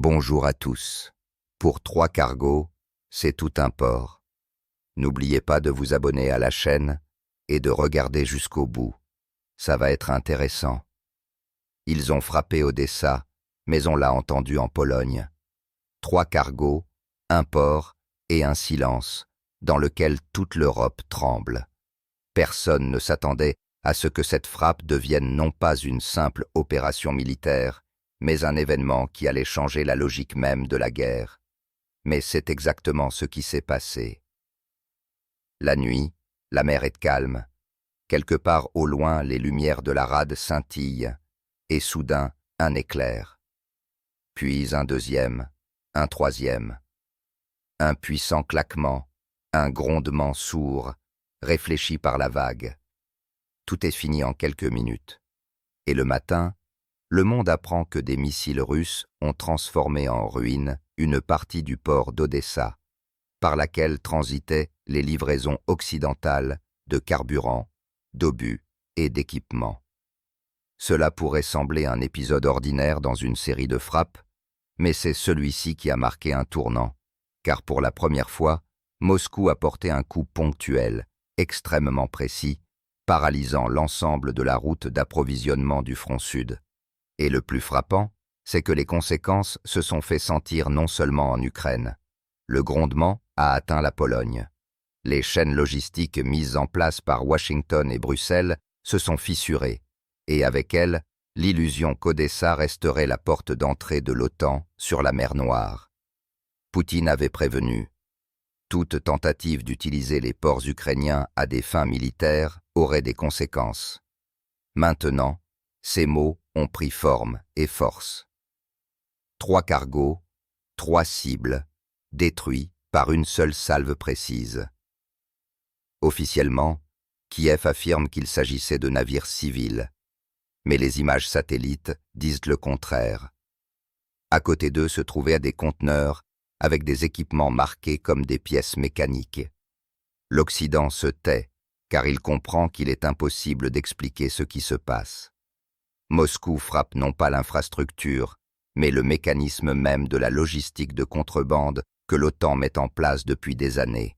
Bonjour à tous. Pour 3 cargos, c'est tout un port. N'oubliez pas de vous abonner à la chaîne et de regarder jusqu'au bout. Ça va être intéressant. Ils ont frappé Odessa, mais on l'a entendu en Pologne. 3 cargos, un port et un silence, dans lequel toute l'Europe tremble. Personne ne s'attendait à ce que cette frappe devienne non pas une simple opération militaire, mais un événement qui allait changer la logique même de la guerre. Mais c'est exactement ce qui s'est passé. La nuit, la mer est calme. Quelque part au loin, les lumières de la rade scintillent, et soudain, un éclair. Puis un deuxième, un troisième. Un puissant claquement, un grondement sourd, réfléchi par la vague. Tout est fini en quelques minutes. Et le matin, le monde apprend que des missiles russes ont transformé en ruine une partie du port d'Odessa, par laquelle transitaient les livraisons occidentales de carburant, d'obus et d'équipements. Cela pourrait sembler un épisode ordinaire dans une série de frappes, mais c'est celui-ci qui a marqué un tournant, car pour la première fois, Moscou a porté un coup ponctuel, extrêmement précis, paralysant l'ensemble de la route d'approvisionnement du front sud. Et le plus frappant, c'est que les conséquences se sont fait sentir non seulement en Ukraine. Le grondement a atteint la Pologne. Les chaînes logistiques mises en place par Washington et Bruxelles se sont fissurées, et avec elles, l'illusion qu'Odessa resterait la porte d'entrée de l'OTAN sur la mer Noire. Poutine avait prévenu. Toute tentative d'utiliser les ports ukrainiens à des fins militaires aurait des conséquences. Maintenant, ces mots ont pris forme et force. 3 cargos, 3 cibles, détruits par une seule salve précise. Officiellement, Kiev affirme qu'il s'agissait de navires civils, mais les images satellites disent le contraire. À côté d'eux se trouvaient des conteneurs avec des équipements marqués comme des pièces mécaniques. L'Occident se tait, car il comprend qu'il est impossible d'expliquer ce qui se passe. Moscou frappe non pas l'infrastructure, mais le mécanisme même de la logistique de contrebande que l'OTAN met en place depuis des années.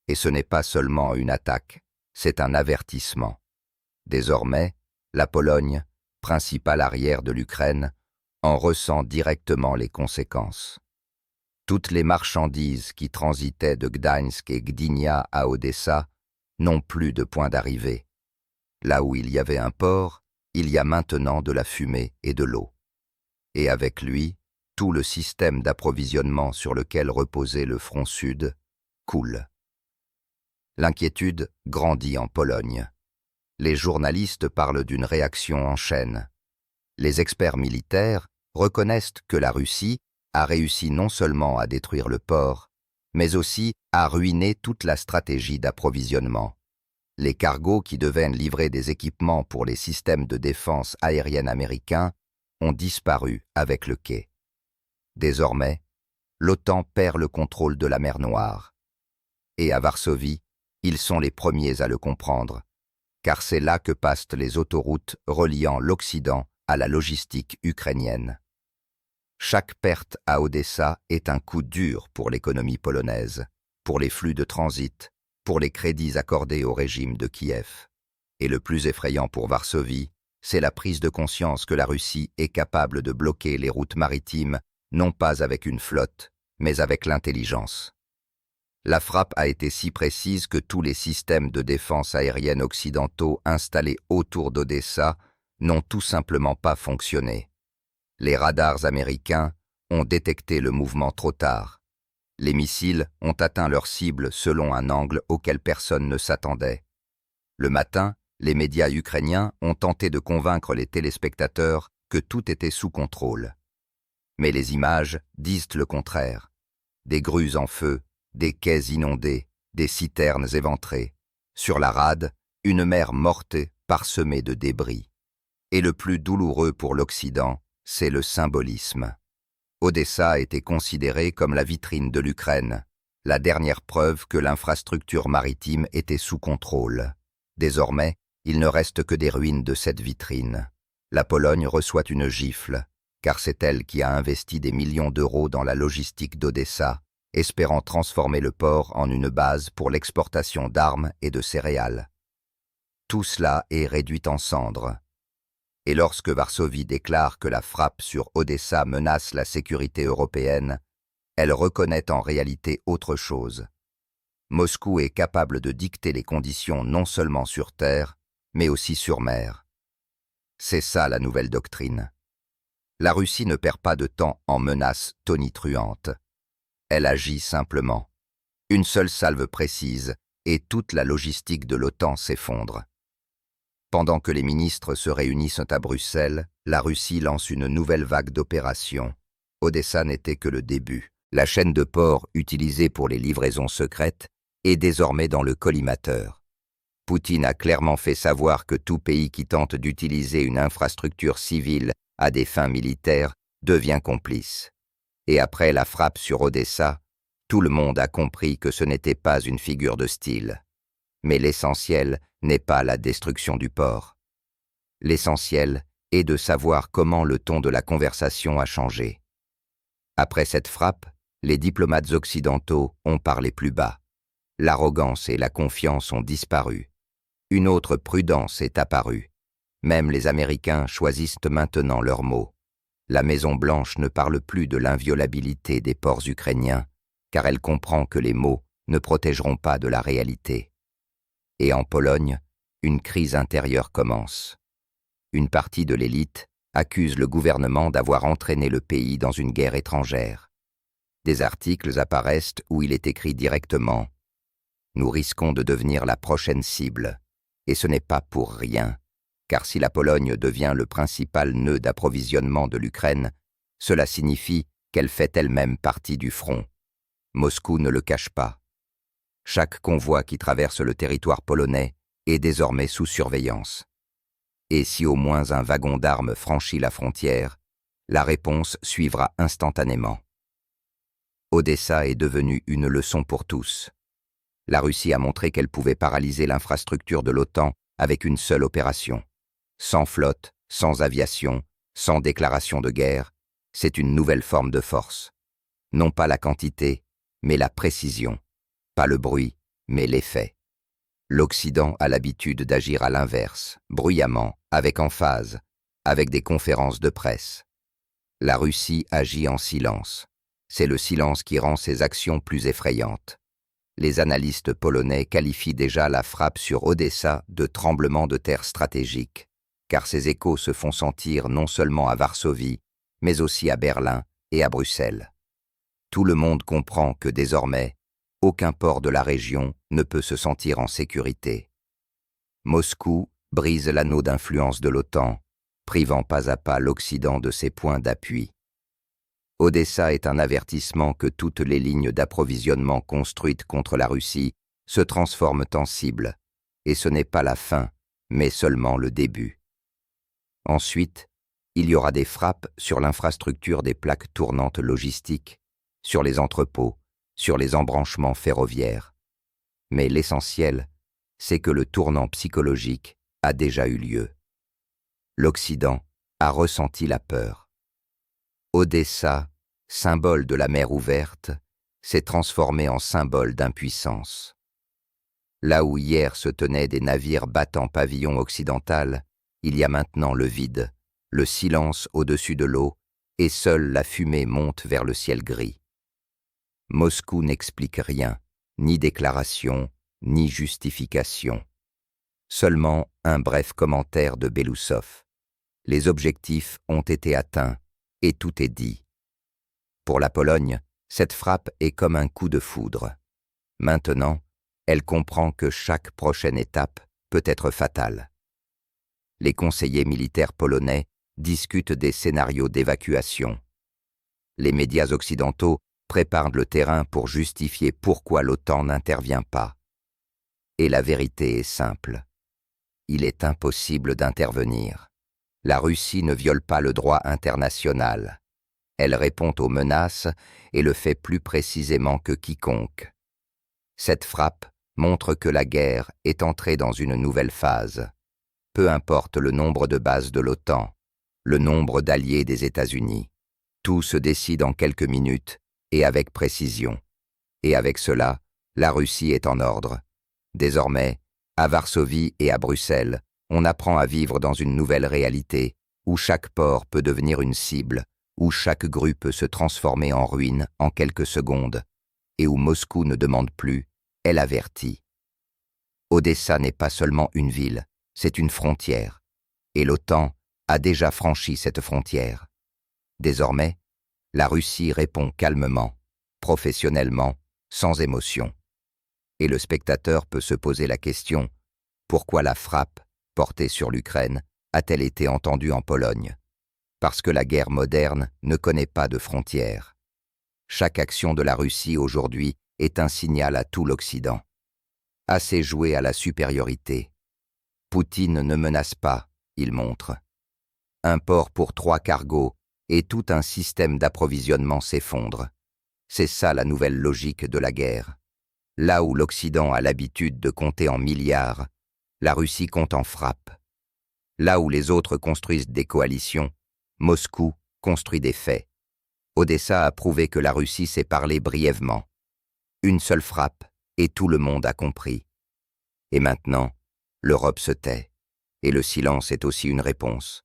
Et ce n'est pas seulement une attaque, c'est un avertissement. Désormais, la Pologne, principale arrière de l'Ukraine, en ressent directement les conséquences. Toutes les marchandises qui transitaient de Gdańsk et Gdynia à Odessa n'ont plus de point d'arrivée. Là où il y avait un port, il y a maintenant de la fumée et de l'eau. Et avec lui, tout le système d'approvisionnement sur lequel reposait le front sud coule. L'inquiétude grandit en Pologne. Les journalistes parlent d'une réaction en chaîne. Les experts militaires reconnaissent que la Russie a réussi non seulement à détruire le port, mais aussi à ruiner toute la stratégie d'approvisionnement. Les cargos qui devaient livrer des équipements pour les systèmes de défense aérienne américains ont disparu avec le quai. Désormais, l'OTAN perd le contrôle de la mer Noire. Et à Varsovie, ils sont les premiers à le comprendre, car c'est là que passent les autoroutes reliant l'Occident à la logistique ukrainienne. Chaque perte à Odessa est un coup dur pour l'économie polonaise, pour les flux de transit, pour les crédits accordés au régime de Kiev. Et le plus effrayant pour Varsovie, c'est la prise de conscience que la Russie est capable de bloquer les routes maritimes, non pas avec une flotte, mais avec l'intelligence. La frappe a été si précise que tous les systèmes de défense aérienne occidentaux installés autour d'Odessa n'ont tout simplement pas fonctionné. Les radars américains ont détecté le mouvement trop tard. Les missiles ont atteint leur cible selon un angle auquel personne ne s'attendait. Le matin, les médias ukrainiens ont tenté de convaincre les téléspectateurs que tout était sous contrôle. Mais les images disent le contraire. Des grues en feu, des quais inondés, des citernes éventrées. Sur la rade, une mer morte parsemée de débris. Et le plus douloureux pour l'Occident, c'est le symbolisme. Odessa a été considérée comme la vitrine de l'Ukraine, la dernière preuve que l'infrastructure maritime était sous contrôle. Désormais, il ne reste que des ruines de cette vitrine. La Pologne reçoit une gifle. car c'est elle qui a investi des millions d'euros dans la logistique d'Odessa, espérant transformer le port en une base pour l'exportation d'armes et de céréales. Tout cela est réduit en cendres. Et lorsque Varsovie déclare que la frappe sur Odessa menace la sécurité européenne, elle reconnaît en réalité autre chose. Moscou est capable de dicter les conditions non seulement sur terre, mais aussi sur mer. C'est ça la nouvelle doctrine. La Russie ne perd pas de temps en menaces tonitruantes. Elle agit simplement. Une seule salve précise, et toute la logistique de l'OTAN s'effondre. Pendant que les ministres se réunissent à Bruxelles, la Russie lance une nouvelle vague d'opérations. Odessa n'était que le début. La chaîne de port utilisée pour les livraisons secrètes est désormais dans le collimateur. Poutine a clairement fait savoir que tout pays qui tente d'utiliser une infrastructure civile à des fins militaires devient complice. Et après la frappe sur Odessa, tout le monde a compris que ce n'était pas une figure de style. Mais l'essentiel n'est pas la destruction du port. L'essentiel est de savoir comment le ton de la conversation a changé. Après cette frappe, les diplomates occidentaux ont parlé plus bas. L'arrogance et la confiance ont disparu. Une autre prudence est apparue. Même les Américains choisissent maintenant leurs mots. La Maison-Blanche ne parle plus de l'inviolabilité des ports ukrainiens, car elle comprend que les mots ne protégeront pas de la réalité. Et en Pologne, une crise intérieure commence. Une partie de l'élite accuse le gouvernement d'avoir entraîné le pays dans une guerre étrangère. Des articles apparaissent où il est écrit directement « Nous risquons de devenir la prochaine cible, et ce n'est pas pour rien, car si la Pologne devient le principal nœud d'approvisionnement de l'Ukraine, cela signifie qu'elle fait elle-même partie du front. Moscou ne le cache pas. Chaque convoi qui traverse le territoire polonais est désormais sous surveillance. Et si au moins un wagon d'armes franchit la frontière, la réponse suivra instantanément. Odessa est devenue une leçon pour tous. La Russie a montré qu'elle pouvait paralyser l'infrastructure de l'OTAN avec une seule opération. Sans flotte, sans aviation, sans déclaration de guerre, c'est une nouvelle forme de force. Non pas la quantité, mais la précision. Pas le bruit, mais l'effet. L'Occident a l'habitude d'agir à l'inverse, bruyamment, avec emphase, avec des conférences de presse. La Russie agit en silence. C'est le silence qui rend ses actions plus effrayantes. Les analystes polonais qualifient déjà la frappe sur Odessa de tremblement de terre stratégique, car ses échos se font sentir non seulement à Varsovie, mais aussi à Berlin et à Bruxelles. Tout le monde comprend que désormais, aucun port de la région ne peut se sentir en sécurité. Moscou brise l'anneau d'influence de l'OTAN, privant pas à pas l'Occident de ses points d'appui. Odessa est un avertissement que toutes les lignes d'approvisionnement construites contre la Russie se transforment en cible, et ce n'est pas la fin, mais seulement le début. Ensuite, il y aura des frappes sur l'infrastructure des plaques tournantes logistiques, sur les entrepôts, sur les embranchements ferroviaires. Mais l'essentiel, c'est que le tournant psychologique a déjà eu lieu. L'Occident a ressenti la peur. Odessa, symbole de la mer ouverte, s'est transformé en symbole d'impuissance. Là où hier se tenaient des navires battant pavillon occidental, il y a maintenant le vide, le silence au-dessus de l'eau, et seule la fumée monte vers le ciel gris. Moscou n'explique rien, ni déclaration, ni justification. Seulement un bref commentaire de Belousov. Les objectifs ont été atteints, et tout est dit. Pour la Pologne, cette frappe est comme un coup de foudre. Maintenant, elle comprend que chaque prochaine étape peut être fatale. Les conseillers militaires polonais discutent des scénarios d'évacuation. Les médias occidentaux préparent le terrain pour justifier pourquoi l'OTAN n'intervient pas. Et la vérité est simple. Il est impossible d'intervenir. La Russie ne viole pas le droit international. Elle répond aux menaces et le fait plus précisément que quiconque. Cette frappe montre que la guerre est entrée dans une nouvelle phase. Peu importe le nombre de bases de l'OTAN, le nombre d'alliés des États-Unis. Tout se décide en quelques minutes et avec précision. Et avec cela, la Russie est en ordre. Désormais, à Varsovie et à Bruxelles, on apprend à vivre dans une nouvelle réalité, où chaque port peut devenir une cible, où chaque grue peut se transformer en ruine en quelques secondes, et où Moscou ne demande plus, elle avertit. Odessa n'est pas seulement une ville, c'est une frontière, et l'OTAN a déjà franchi cette frontière. Désormais, la Russie répond calmement, professionnellement, sans émotion. Et le spectateur peut se poser la question, pourquoi la frappe, portée sur l'Ukraine, a-t-elle été entendue en Pologne? Parce que la guerre moderne ne connaît pas de frontières. Chaque action de la Russie aujourd'hui est un signal à tout l'Occident. Assez joué à la supériorité. Poutine ne menace pas, il montre. Un port pour 3 cargos et tout un système d'approvisionnement s'effondre. C'est ça la nouvelle logique de la guerre. Là où l'Occident a l'habitude de compter en milliards, la Russie compte en frappes. Là où les autres construisent des coalitions, Moscou construit des faits. Odessa a prouvé que la Russie sait parler brièvement. Une seule frappe, et tout le monde a compris. Et maintenant, l'Europe se tait. Et le silence est aussi une réponse.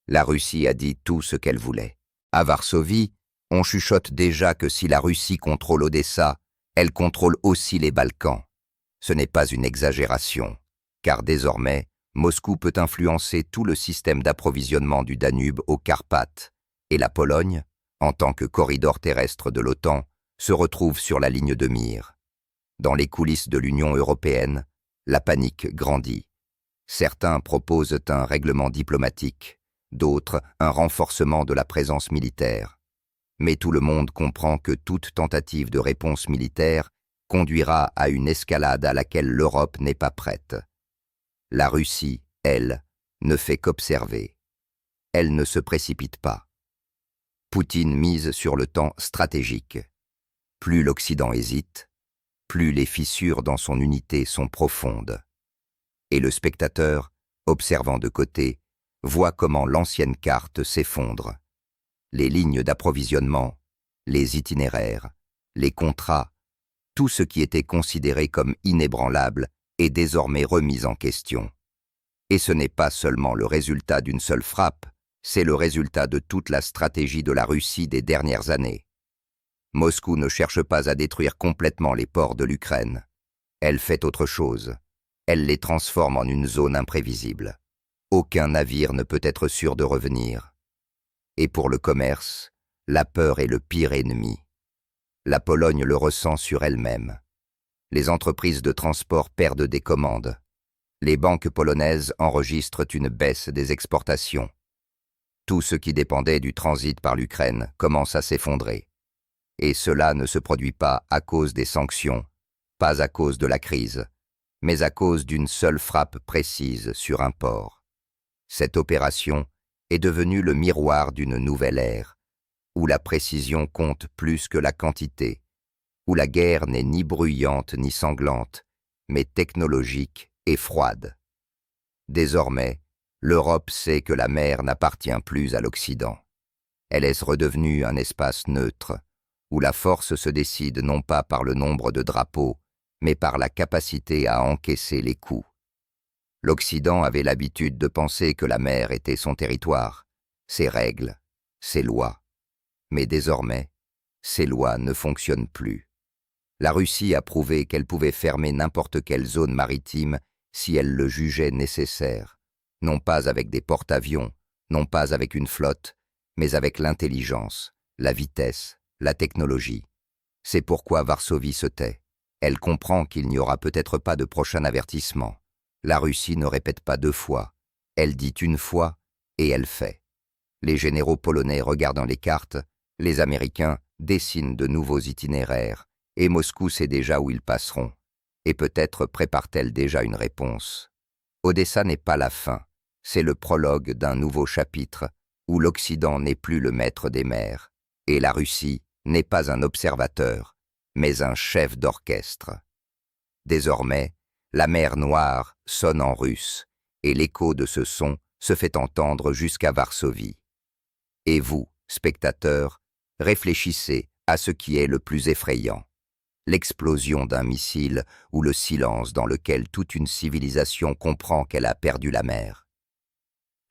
La Russie a dit tout ce qu'elle voulait. À Varsovie, on chuchote déjà que si la Russie contrôle Odessa, elle contrôle aussi les Balkans. Ce n'est pas une exagération, car désormais, Moscou peut influencer tout le système d'approvisionnement du Danube aux Carpates, et la Pologne, en tant que corridor terrestre de l'OTAN, se retrouve sur la ligne de mire. Dans les coulisses de l'Union européenne, la panique grandit. Certains proposent un règlement diplomatique, d'autres un renforcement de la présence militaire. Mais tout le monde comprend que toute tentative de réponse militaire conduira à une escalade à laquelle l'Europe n'est pas prête. La Russie, elle, ne fait qu'observer. Elle ne se précipite pas. Poutine mise sur le temps stratégique. Plus l'Occident hésite, plus les fissures dans son unité sont profondes. Et le spectateur, observant de côté, voit comment l'ancienne carte s'effondre. Les lignes d'approvisionnement, les itinéraires, les contrats, tout ce qui était considéré comme inébranlable est désormais remis en question. Et ce n'est pas seulement le résultat d'une seule frappe, c'est le résultat de toute la stratégie de la Russie des dernières années. Moscou ne cherche pas à détruire complètement les ports de l'Ukraine. Elle fait autre chose. Elle les transforme en une zone imprévisible. Aucun navire ne peut être sûr de revenir. Et pour le commerce, la peur est le pire ennemi. La Pologne le ressent sur elle-même. Les entreprises de transport perdent des commandes. Les banques polonaises enregistrent une baisse des exportations. Tout ce qui dépendait du transit par l'Ukraine commence à s'effondrer. Et cela ne se produit pas à cause des sanctions, pas à cause de la crise, mais à cause d'une seule frappe précise sur un port. Cette opération est devenue le miroir d'une nouvelle ère, où la précision compte plus que la quantité, où la guerre n'est ni bruyante ni sanglante, mais technologique et froide. Désormais, l'Europe sait que la mer n'appartient plus à l'Occident. Elle est redevenue un espace neutre, où la force se décide non pas par le nombre de drapeaux, mais par la capacité à encaisser les coups. L'Occident avait l'habitude de penser que la mer était son territoire, ses règles, ses lois. Mais désormais, ces lois ne fonctionnent plus. La Russie a prouvé qu'elle pouvait fermer n'importe quelle zone maritime si elle le jugeait nécessaire, non pas avec des porte-avions, non pas avec une flotte, mais avec l'intelligence, la vitesse, la technologie. C'est pourquoi Varsovie se tait. Elle comprend qu'il n'y aura peut-être pas de prochain avertissement. La Russie ne répète pas 2 fois. Elle dit une fois et elle fait. Les généraux polonais regardant les cartes, les Américains dessinent de nouveaux itinéraires, et Moscou sait déjà où ils passeront. Et peut-être prépare-t-elle déjà une réponse. Odessa n'est pas la fin, c'est le prologue d'un nouveau chapitre où l'Occident n'est plus le maître des mers, et la Russie n'est pas un observateur, mais un chef d'orchestre. Désormais, la mer Noire sonne en russe, et l'écho de ce son se fait entendre jusqu'à Varsovie. Et vous, spectateurs, réfléchissez à ce qui est le plus effrayant. L'explosion d'un missile ou le silence dans lequel toute une civilisation comprend qu'elle a perdu la mer.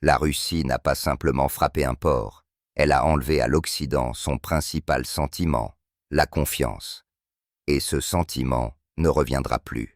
La Russie n'a pas simplement frappé un port, elle a enlevé à l'Occident son principal sentiment, la confiance. Et ce sentiment ne reviendra plus.